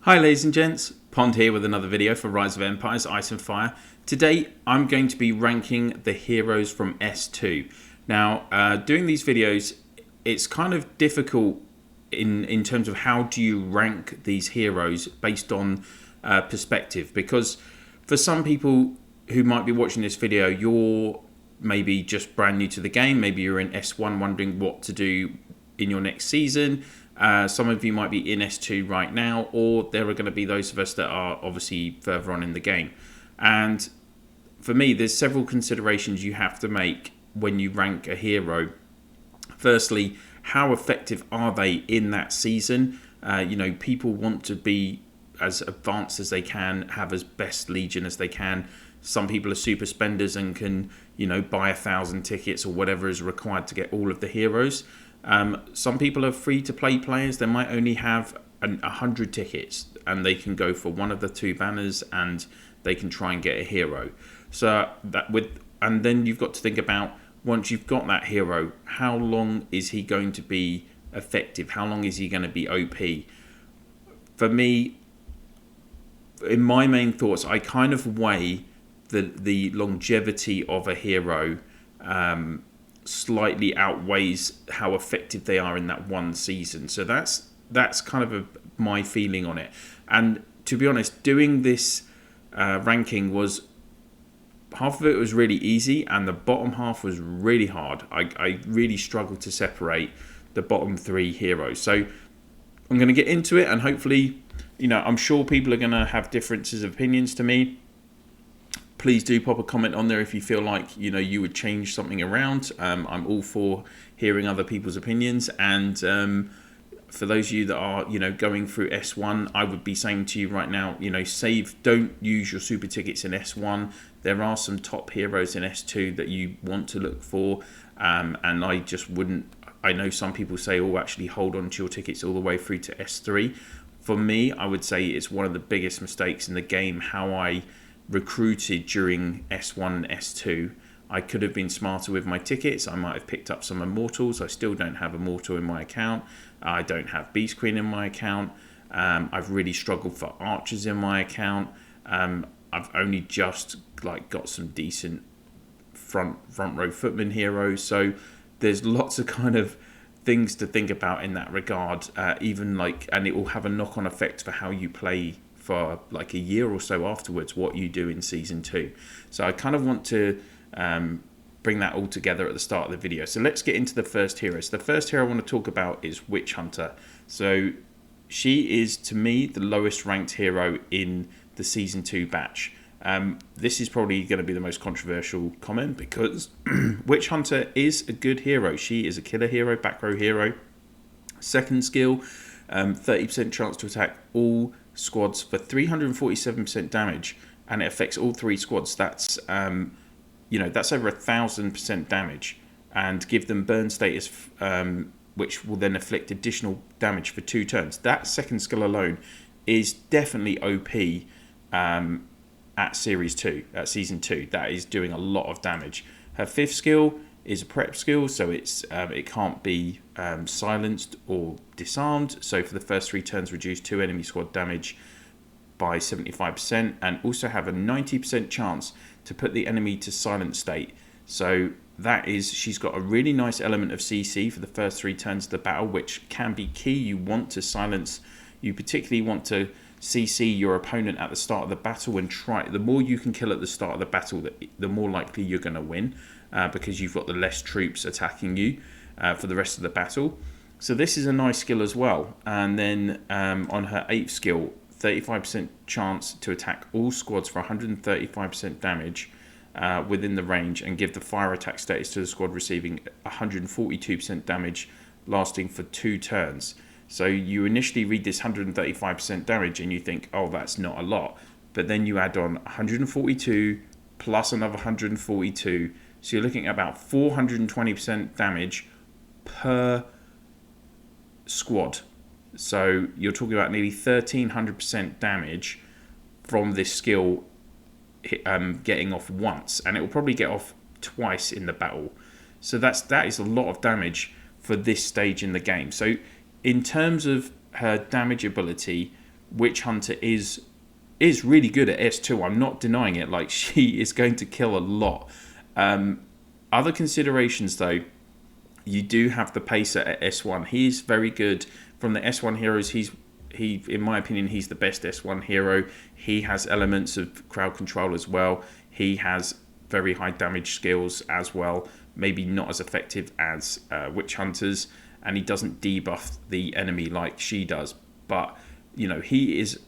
Hi ladies and gents, Pond here with another video for Rise of Empires Ice and Fire. Today I'm going to be ranking the heroes from S2. Now doing these videos, it's kind of difficult in terms of how do you rank these heroes based on perspective, because for some people who might be watching this video, you're maybe just brand new to the game, maybe you're in S1 wondering what to do in your next season. Some of you might be in S2 right now, or there are going to be those of us that are obviously further on in the game. And for me, there's several considerations you have to make when you rank a hero. Firstly, how effective are they in that season? People want to be as advanced as they can, have as best Legion as they can. Some people are super spenders and can, buy 1,000 tickets or whatever is required to get all of the heroes. Some people are free-to-play players. They might only have 100 tickets and they can go for one of the two banners and they can try and get a hero. And then you've got to think about, once you've got that hero, how long is he going to be effective? How long is he going to be OP? For me, in my main thoughts, I kind of weigh the longevity of a hero slightly outweighs how effective they are in that one season. So that's kind of my feeling on it. And to be honest, doing this ranking was, half of it was really easy and the bottom half was really hard. I really struggled to separate the bottom three heroes. So I'm going to get into it, and hopefully, I'm sure people are going to have differences of opinions to me. Please do pop a comment on there if you feel like you would change something around. I'm all for hearing other people's opinions, and for those of you that are going through S1, I would be saying to you right now, don't use your super tickets in S1. There are some top heroes in S2 that you want to look for, and I just wouldn't. I know some people say, oh, actually hold on to your tickets all the way through to S3. For me, I would say it's one of the biggest mistakes in the game how I recruited during S1 and S2. I could have been smarter with my tickets. I might have picked up some Immortals. I still don't have Immortal in my account. I don't have Beast Queen in my account. I've really struggled for Archers in my account. I've only just got some decent front row footman heroes. So there's lots of kind of things to think about in that regard. And it will have a knock-on effect for how you play for a year or so afterwards, what you do in Season 2. So I kind of want to bring that all together at the start of the video. So let's get into the first hero. So the first hero I want to talk about is Witch Hunter. So she is, to me, the lowest ranked hero in the Season 2 batch. This is probably going to be the most controversial comment, because Witch Hunter is a good hero. She is a killer hero, back row hero. Second skill, 30% chance to attack all squads for 347% damage, and it affects all three squads. That's that's over 1,000% damage, and give them burn status, which will then inflict additional damage for 2 turns. That second skill alone is definitely OP at Series 2, at Season 2. That is doing a lot of damage. Her fifth skill is a prep skill, so it can't be silenced or disarmed. So for the first 3 turns, reduce 2 enemy squad damage by 75%, and also have a 90% chance to put the enemy to silent state. So she's got a really nice element of CC for the first 3 turns of the battle, which can be key. You want to silence, you particularly want to CC your opponent at the start of the battle, and the more you can kill at the start of the battle, the more likely you're going to win, because you've got the less troops attacking you for the rest of the battle. So this is a nice skill as well. And then on her 8th skill, 35% chance to attack all squads for 135% damage within the range, and give the fire attack status to the squad receiving 142% damage lasting for 2 turns. So you initially read this 135% damage and you think, oh, that's not a lot. But then you add on 142 plus another 142. So you're looking at about 420% damage per squad. So you're talking about nearly 1,300% damage from this skill getting off once. And it will probably get off twice in the battle. So that is a lot of damage for this stage in the game. So in terms of her damage ability, Witch Hunter is really good at S2. I'm not denying it. Like, she is going to kill a lot. Other considerations, though, you do have the Pacer at S1. He's very good. From the S1 heroes, he, in my opinion, he's the best S1 hero. He has elements of crowd control as well. He has very high damage skills as well. Maybe not as effective as Witch Hunters, and he doesn't debuff the enemy like she does. But, you know, he is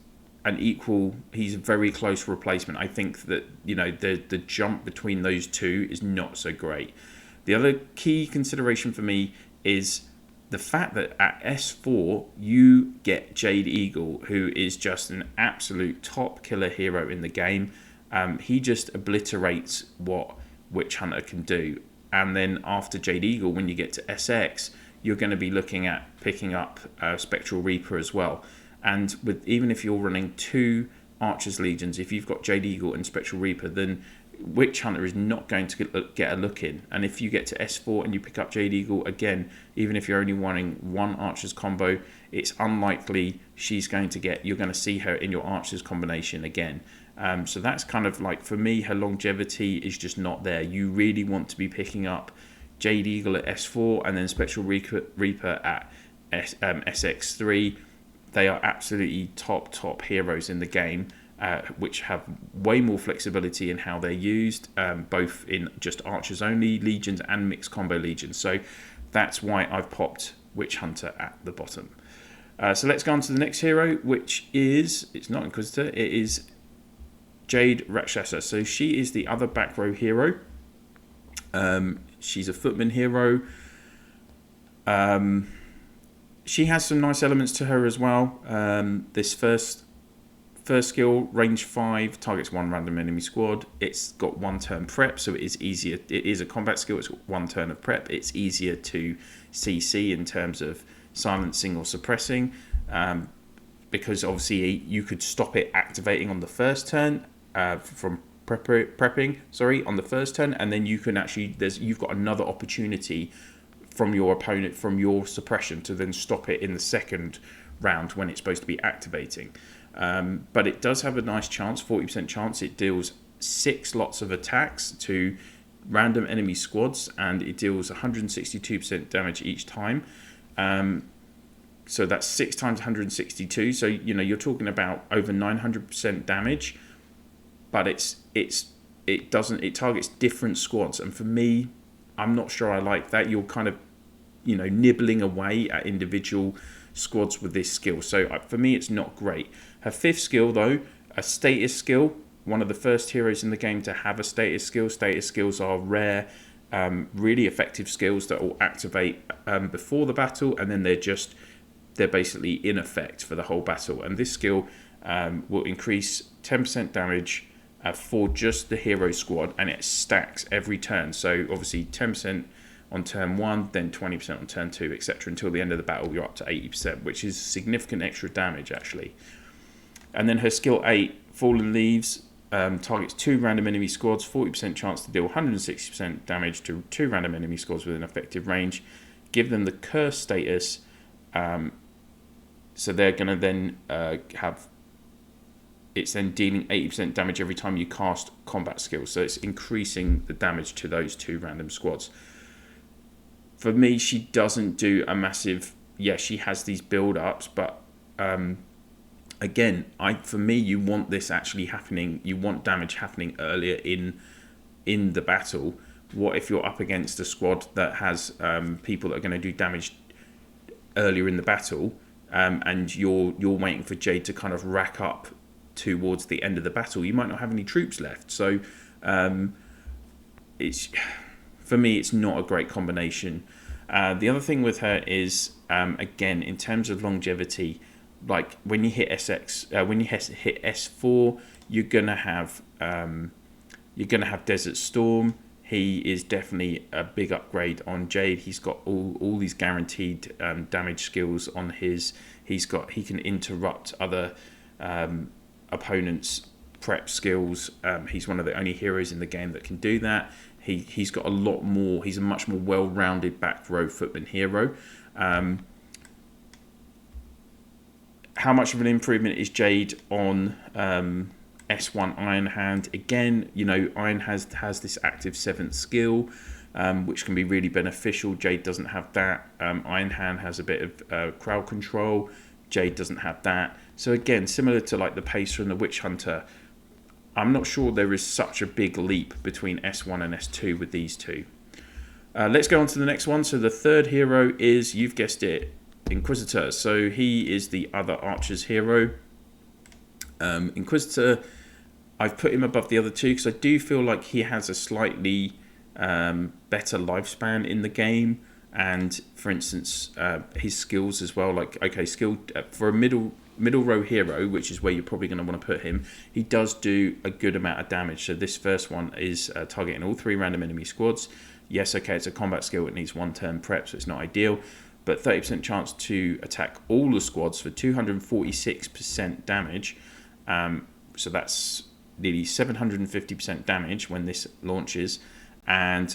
an equal, he's a very close replacement. I think that, you know, the jump between those two is not so great. The other key consideration for me is the fact that at S4 you get Jade Eagle, who is just an absolute top killer hero in the game. He just obliterates what Witch Hunter can do. And then after Jade Eagle, when you get to SX, you're going to be looking at picking up Spectral Reaper as well. And with, even if you're running 2 Archer's Legions, if you've got Jade Eagle and Spectral Reaper, then Witch Hunter is not going to get a look in. And if you get to S4 and you pick up Jade Eagle, again, even if you're only running 1 Archer's combo, it's unlikely she's going to get, you're going to see her in your Archer's combination again. So that's kind of like, for me, her longevity is just not there. You really want to be picking up Jade Eagle at S4 and then Spectral Reaper at SX3. They are absolutely top heroes in the game, which have way more flexibility in how they're used, both in just Archers only Legions and mixed combo Legions. So that's why I've popped Witch Hunter at the bottom. So let's go on to the next hero, which is, it's not Inquisitor, it is Jade Rakshasa. So she is the other back row hero. She's a footman hero. She has some nice elements to her as well. This first skill, range 5, targets 1 random enemy squad. It's got 1 turn prep, so it is easier. It is a combat skill. It's got 1 turn of prep. It's easier to CC in terms of silencing or suppressing, because obviously you could stop it activating on the first turn from prepping. Sorry, on the first turn, and then you can actually you've got another opportunity from your opponent, from your suppression, to then stop it in the second round when it's supposed to be activating. But it does have a nice chance, 40% chance. It deals 6 lots of attacks to random enemy squads, and it deals 162% damage each time. So that's 6 times 162. So, you know, you're talking about over 900% damage, but it targets different squads. And for me, I'm not sure I like that. You're kind of, you know, nibbling away at individual squads with this skill. So for me, it's not great. Her 5th skill, though, a status skill, one of the first heroes in the game to have a status skill. Status skills are rare, really effective skills that will activate before the battle, and then they're basically in effect for the whole battle. And this skill will increase 10% damage for just the hero squad, and it stacks every turn. So obviously 10% on turn 1, then 20% on turn 2, etc. Until the end of the battle, you're up to 80%, which is significant extra damage, actually. And then her skill 8, Fallen Leaves, targets 2 random enemy squads, 40% chance to deal 160% damage to 2 random enemy squads within effective range. Give them the curse status, so they're going to then have, it's then dealing 80% damage every time you cast combat skills. So it's increasing the damage to those 2 random squads. For me, she doesn't do a massive, yeah, she has these build-ups, but again, for me, you want this actually happening, you want damage happening earlier in the battle. What if you're up against a squad that has people that are going to do damage earlier in the battle, and you're waiting for Jade to kind of rack up towards the end of the battle? You might not have any troops left. So it's, for me, it's not a great combination. The other thing with her is, again, in terms of longevity, like when you hit when you hit S4, you're gonna have Desert Storm. He is definitely a big upgrade on Jade. He's got all these guaranteed damage skills on his. He can interrupt other opponents' prep skills. He's one of the only heroes in the game that can do that. He's got a lot more. He's a much more well-rounded back row footman hero. How much of an improvement is Jade on S1 Iron Hand? Again, you know, Iron has this active 7th skill, which can be really beneficial. Jade doesn't have that. Iron Hand has a bit of crowd control. Jade doesn't have that. So again, similar to like the Pacer and the Witch Hunter, I'm not sure there is such a big leap between S1 and S2 with these two. Let's go on to the next one. So the third hero is, you've guessed it, Inquisitor. So he is the other archer's hero. Inquisitor, I've put him above the other two because I do feel like he has a slightly better lifespan in the game. And for instance, his skills as well, like, okay, skill for a middle row hero, which is where you're probably going to want to put him, he does do a good amount of damage. So this first one is targeting all 3 random enemy squads. Yes, okay, it's a combat skill, it needs 1 turn prep, so it's not ideal, but 30% chance to attack all the squads for 246% damage. So that's nearly 750% damage when this launches. And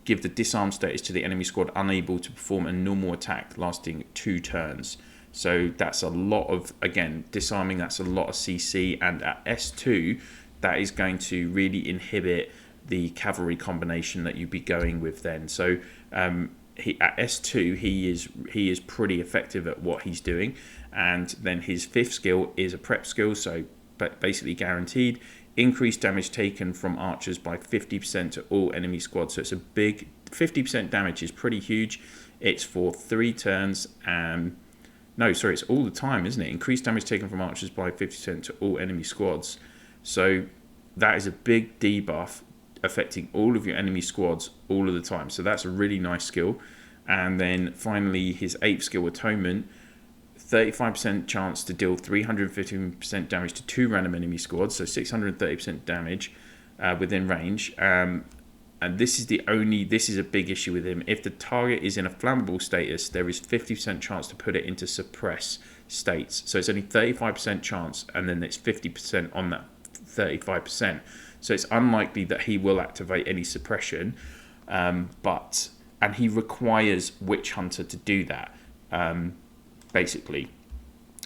give the disarm status to the enemy squad unable to perform a normal attack lasting 2 turns. So that's a lot of, again, disarming, that's a lot of CC. And at S2, that is going to really inhibit the cavalry combination that you'd be going with then. So at S2, he is pretty effective at what he's doing. And then his 5th skill is a prep skill, so basically guaranteed. Increased damage taken from archers by 50% to all enemy squads. So it's a big 50% damage is pretty huge. It's for 3 turns. No, sorry, it's all the time, isn't it? Increased damage taken from archers by 50% to all enemy squads. So that is a big debuff affecting all of your enemy squads all of the time. So that's a really nice skill. And then finally, his 8th skill, Atonement. 35% chance to deal 315% damage to 2 random enemy squads, so 630% damage within range. And this is a big issue with him. If the target is in a flammable status, there is 50% chance to put it into suppress states. So it's only 35% chance, and then it's 50% on that 35%. So it's unlikely that he will activate any suppression, and he requires Witch Hunter to do that. Basically,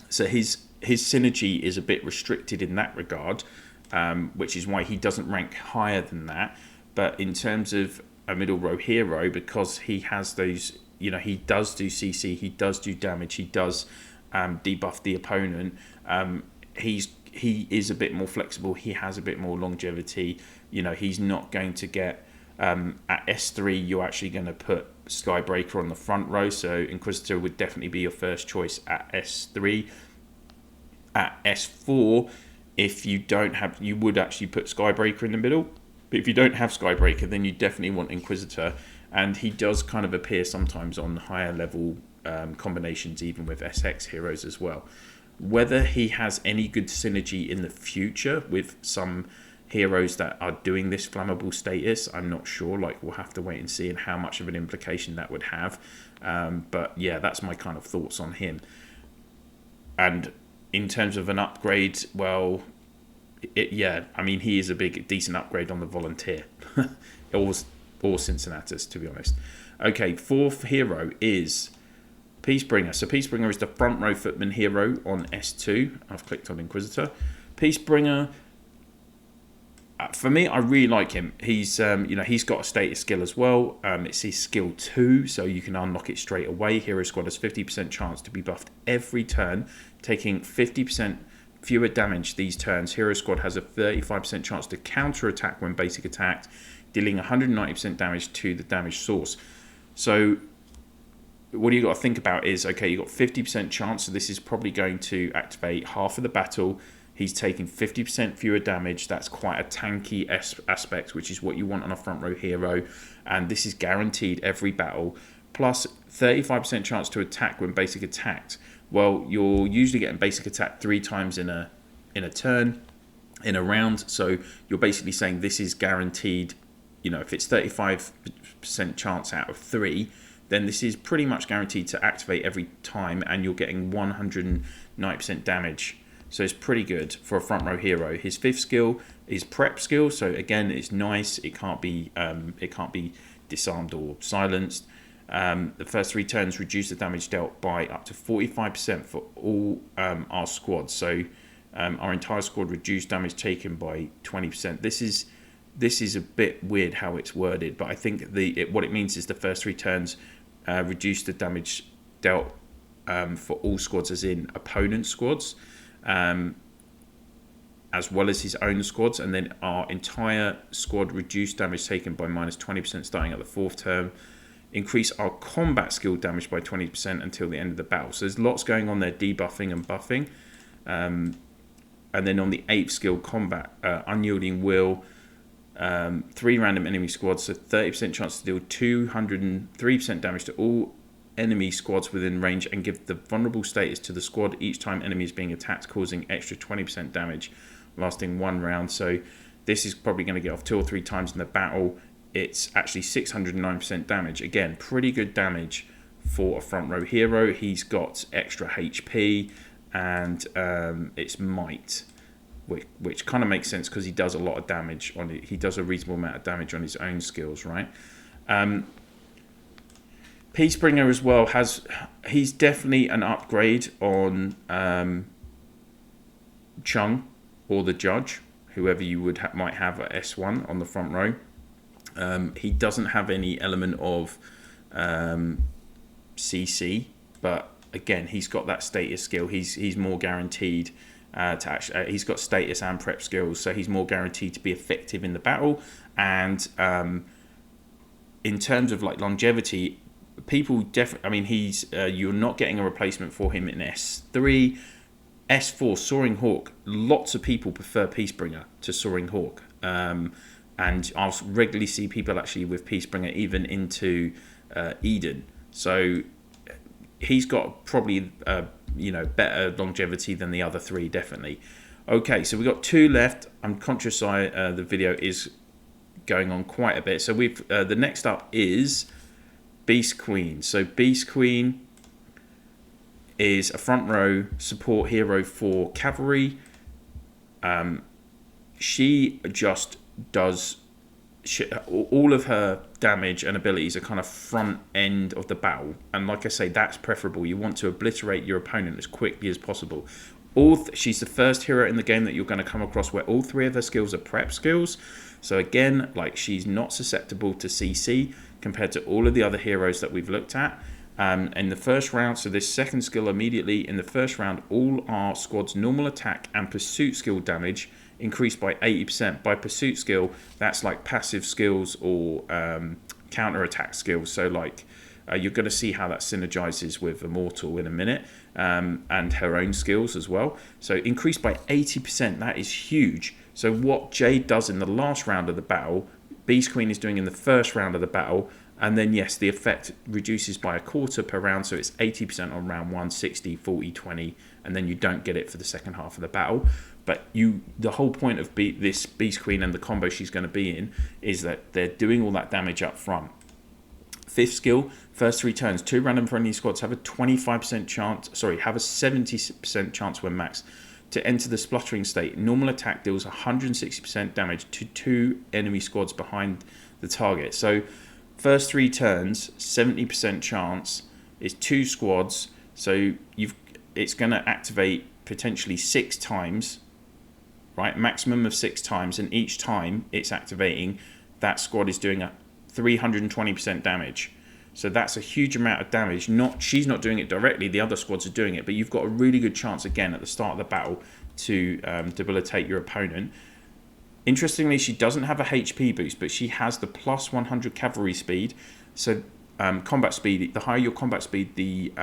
so his synergy is a bit restricted in that regard, which is why he doesn't rank higher than that. But in terms of a middle row hero, because he has those, you know, he does do CC, he does do damage, he does debuff the opponent. He is a bit more flexible. He has a bit more longevity. You know, he's not going to get at S3. You're actually going to put Skybreaker on the front row, so Inquisitor would definitely be your first choice at S3. At S4, if you don't have, you would actually put Skybreaker in the middle. But if you don't have Skybreaker, then you definitely want Inquisitor, and he does kind of appear sometimes on higher level combinations, even with SX heroes as well. Whether he has any good synergy in the future with some heroes that are doing this flammable status, I'm not sure. Like, we'll have to wait and see, and how much of an implication that would have. But yeah, that's my kind of thoughts on him. And in terms of an upgrade, well, I mean, he is a decent upgrade on the Volunteer or Cincinnatus, to be honest. Okay, 4th hero is Peacebringer. So Peacebringer is the front row footman hero on S2. I've clicked on Inquisitor. Peacebringer, for me, I really like him. He's he's got a status skill as well. It's his skill 2, so you can unlock it straight away. Hero Squad has 50% chance to be buffed every turn, taking 50% fewer damage these turns. Hero Squad has a 35% chance to counter attack when basic attacked, dealing 190% damage to the damage source. So what you got to think about is, okay, you got 50% chance, so this is probably going to activate half of the battle. He's taking 50% fewer damage. That's quite a tanky aspect, which is what you want on a front row hero. And this is guaranteed every battle. Plus 35% chance to attack when basic attacked. Well, you're usually getting basic attack 3 times in a turn, in a round. So you're basically saying this is guaranteed. You know, if it's 35% chance out of 3, then this is pretty much guaranteed to activate every time, and you're getting 190% damage. So it's pretty good for a front row hero. His 5th skill is prep skill, so again, it's nice. It can't be disarmed or silenced. The first 3 turns reduce the damage dealt by up to 45% for all our squads. So our entire squad reduced damage taken by 20%. This is a bit weird how it's worded, but I think what it means is the first 3 turns reduce the damage dealt for all squads, as in opponent squads, as well as his own squads, and then our entire squad reduced damage taken by minus 20% starting at the 4th turn. Increase our combat skill damage by 20% until the end of the battle. So there's lots going on there, debuffing and buffing. And then on the 8th skill, combat, unyielding will, 3 random enemy squads, so 30% chance to deal 203% damage to all enemy squads within range, and give the vulnerable status to the squad each time enemy is being attacked, causing extra 20% damage, lasting 1 round. So this is probably going to get off 2 or 3 times in the battle. It's actually 609% damage. Again, pretty good damage for a front row hero. He's got extra HP and it's might, which kind of makes sense because he does a lot of damage on it. He does a reasonable amount of damage on his own skills, right? Peacebringer as well he's definitely an upgrade on Chung or the Judge, whoever you might have at S1 on the front row. He doesn't have any element of CC, but again, he's got that status skill. He's more guaranteed to actually. He's got status and prep skills, so he's more guaranteed to be effective in the battle. And in terms of like longevity, people definitely. I mean, he's you're not getting a replacement for him in S3, S4. Soaring Hawk. Lots of people prefer Peacebringer to Soaring Hawk. And I'll regularly see people actually with Peacebringer even into Eden. So he's got probably better longevity than the other 3, definitely. Okay, so we've got 2 left. I'm conscious the video is going on quite a bit. So we've the next up is Beast Queen. So Beast Queen is a front row support hero for cavalry. She just does all of her damage and abilities are kind of front end of the battle, and like I say, that's preferable. You want to obliterate your opponent as quickly as possible. She's the first hero in the game that you're going to come across where all 3 of her skills are prep skills. So again, like, she's not susceptible to CC compared to all of the other heroes that we've looked at. In the first round, so this second skill immediately in the first round, all our squad's normal attack and pursuit skill damage increased by 80%. By pursuit skill, that's like passive skills or counter attack skills. So like you're going to see how that synergizes with Immortal in a minute, and her own skills as well. So increased by 80%, that is huge. So what Jade does in the last round of the battle, Beast Queen is doing in the first round of the battle. And then, yes, the effect reduces by a quarter per round. So it's 80% on round 1, 60, 40, 20. And then you don't get it for the second half of the battle. But the whole point of this Beast Queen and the combo she's going to be in is that they're doing all that damage up front. 5th skill, first 3 turns, 2 random friendly squads have a 25% chance, have a 70% chance when maxed to enter the spluttering state. Normal attack deals 160% damage to 2 enemy squads behind the target. So first 3 turns, 70% chance is 2 squads. So it's going to activate potentially 6 times, right? Maximum of 6 times, and each time it's activating, that squad is doing a 320% damage. So that's a huge amount of damage. She's not doing it directly, the other squads are doing it, but you've got a really good chance again at the start of the battle to debilitate your opponent. Interestingly, she doesn't have a HP boost, but she has the plus 100 cavalry speed. So combat speed, the higher your combat speed, the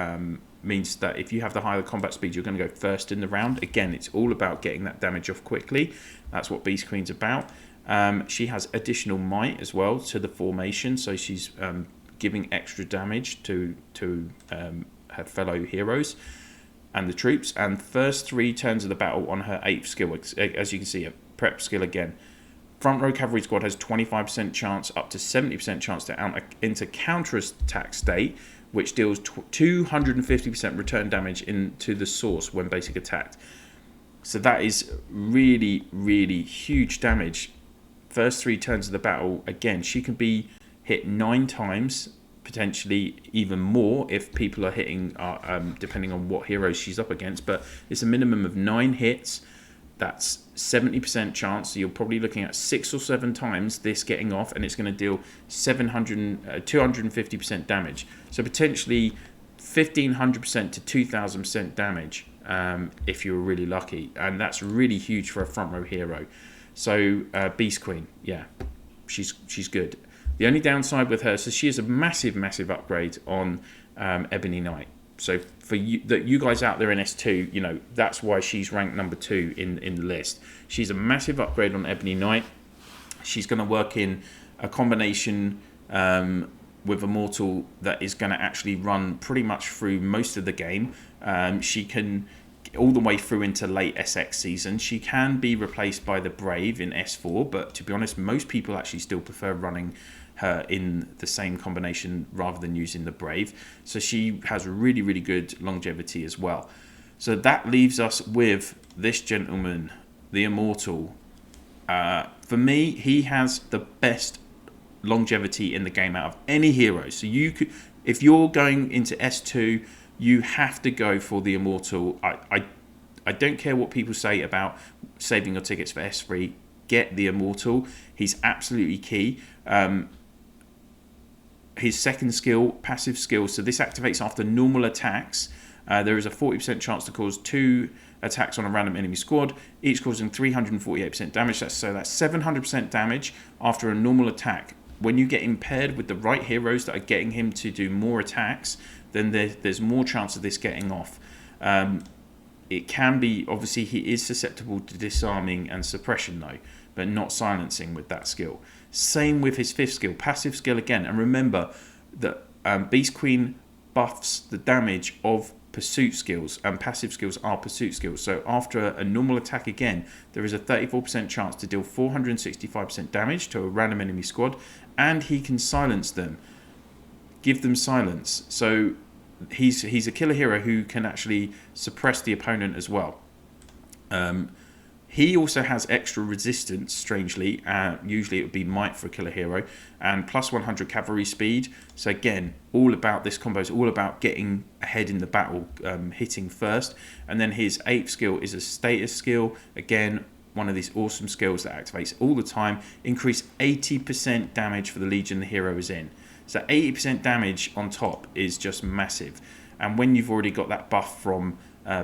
means that if you have the higher combat speed, you're going to go first in the round. Again, it's all about getting that damage off quickly. That's what Beast Queen's about. She has additional might as well to the formation, so she's giving extra damage to her fellow heroes and the troops. And first 3 turns of the battle on her 8th skill, as you can see, a prep skill again. Front row cavalry squad has 25% chance up to 70% chance to enter counter-attack state, which deals 250% return damage into the source when basic attacked. So that is really, really huge damage. First 3 turns of the battle, again, she can be hit 9 times potentially even more if people are hitting, depending on what heroes she's up against. But it's a minimum of 9 hits. That's 70% chance. So you're probably looking at 6 or 7 times this getting off, and it's going to deal 250% damage. So potentially 1,500% to 2,000% damage if you were really lucky, and that's really huge for a front row hero. So Beast Queen, yeah, she's good. The only downside with her, so she is a massive upgrade on Ebony Knight. So for you guys out there in S2, you know, that's why she's ranked number 2 in the list. She's a massive upgrade on Ebony Knight. She's going to work in a combination with Immortal that is going to actually run pretty much through most of the game. She can, all the way through into late SX season. She can be replaced by the Brave in S4, but to be honest, most people actually still prefer running her in the same combination rather than using the Brave. So she has really good longevity as well. So that leaves us with this gentleman, the Immortal. For me, he has the best longevity in the game out of any hero. So you could, if you're going into S2, you have to go for the Immortal. I don't care what people say about saving your tickets for S3. Get the Immortal. He's absolutely key. His second skill, passive skill, so this activates after normal attacks. There is a 40% chance to cause 2 attacks on a random enemy squad, each causing 348% damage. That's 700% damage after a normal attack. When you get impaired with the right heroes that are getting him to do more attacks, then there's more chance of this getting off. It can be, obviously he is susceptible to disarming and suppression though, but not silencing with that skill. Same with his 5th skill, passive skill again. And remember that Beast Queen buffs the damage of pursuit skills, and passive skills are pursuit skills. So after a normal attack again, there is a 34% chance to deal 465% damage to a random enemy squad, and he can silence them, give them silence. So he's a killer hero who can actually suppress the opponent as well. He also has extra resistance, strangely. Usually it would be might for a killer hero. And plus 100 cavalry speed. So again, all about this combo is all about getting ahead in the battle, hitting first. And then his 8th skill is a status skill. Again, one of these awesome skills that activates all the time. Increase 80% damage for the legion the hero is in. So 80% damage on top is just massive. And when you've already got that buff from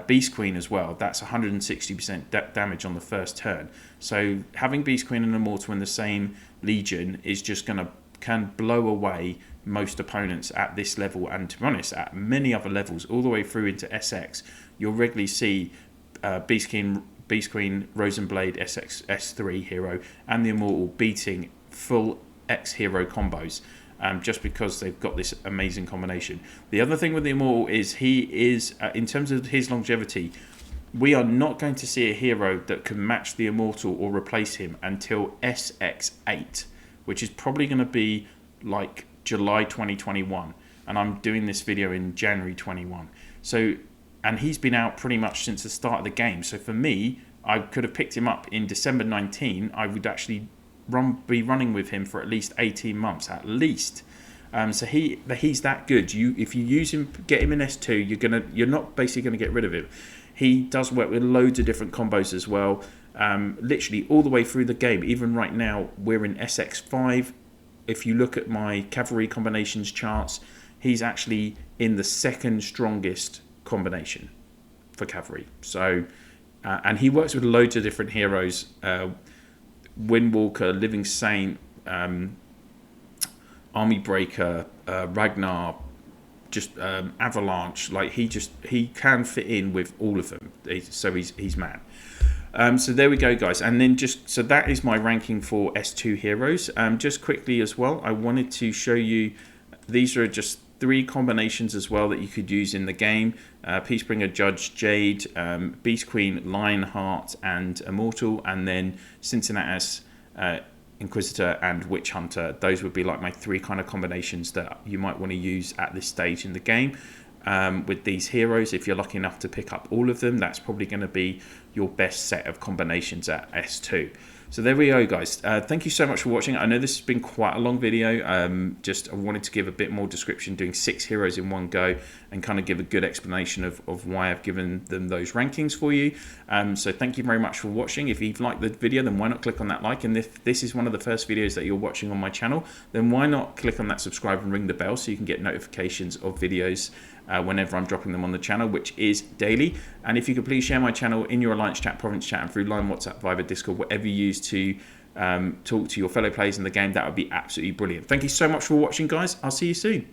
Beast Queen as well, that's 160% damage on the first turn. So having Beast Queen and Immortal in the same legion is just can blow away most opponents at this level, and to be honest, at many other levels all the way through into SX. You'll regularly see Beast Queen, Rosenblade, SX, S3 hero and the Immortal beating full X hero combos. Just because they've got this amazing combination. The other thing with the Immortal is he is, in terms of his longevity, we are not going to see a hero that can match the Immortal or replace him until SX8, which is probably going to be like July 2021. And I'm doing this video in January 21. So, and he's been out pretty much since the start of the game. So for me, I could have picked him up in December 19. I would actually be running with him for at least 18 months at least. So he's that good. If you use him, get him in S2, you're not basically gonna get rid of him. He does work with loads of different combos as well, literally all the way through the game. Even right now we're in SX5. If you look at my cavalry combinations charts, he's actually in the 2nd strongest combination for cavalry. So and he works with loads of different heroes, Windwalker, Living Saint, Army Breaker, Ragnar, just Avalanche. Like he can fit in with all of them. So he's mad. So there we go, guys. And then so that is my ranking for S2 heroes. Just quickly as well, I wanted to show you, these are just 3 combinations as well that you could use in the game. Peacebringer, Judge, Jade, Beast Queen, Lionheart, and Immortal, and then Cincinnatus, Inquisitor, and Witch Hunter. Those would be like my 3 kind of combinations that you might want to use at this stage in the game. With these heroes, if you're lucky enough to pick up all of them, that's probably going to be your best set of combinations at S2. So there we go, guys. Thank you so much for watching. I know this has been quite a long video. I wanted to give a bit more description, doing 6 heroes in one go, and kind of give a good explanation of why I've given them those rankings for you. So thank you very much for watching. If you've liked the video, then why not click on that like? And if this is one of the first videos that you're watching on my channel, then why not click on that subscribe and ring the bell so you can get notifications of videos whenever I'm dropping them on the channel, which is daily. And if you could please share my channel in your Alliance chat, Province chat, and through Line, WhatsApp, Viber, Discord, whatever you use to talk to your fellow players in the game, that would be absolutely brilliant. Thank you so much for watching, guys. I'll see you soon.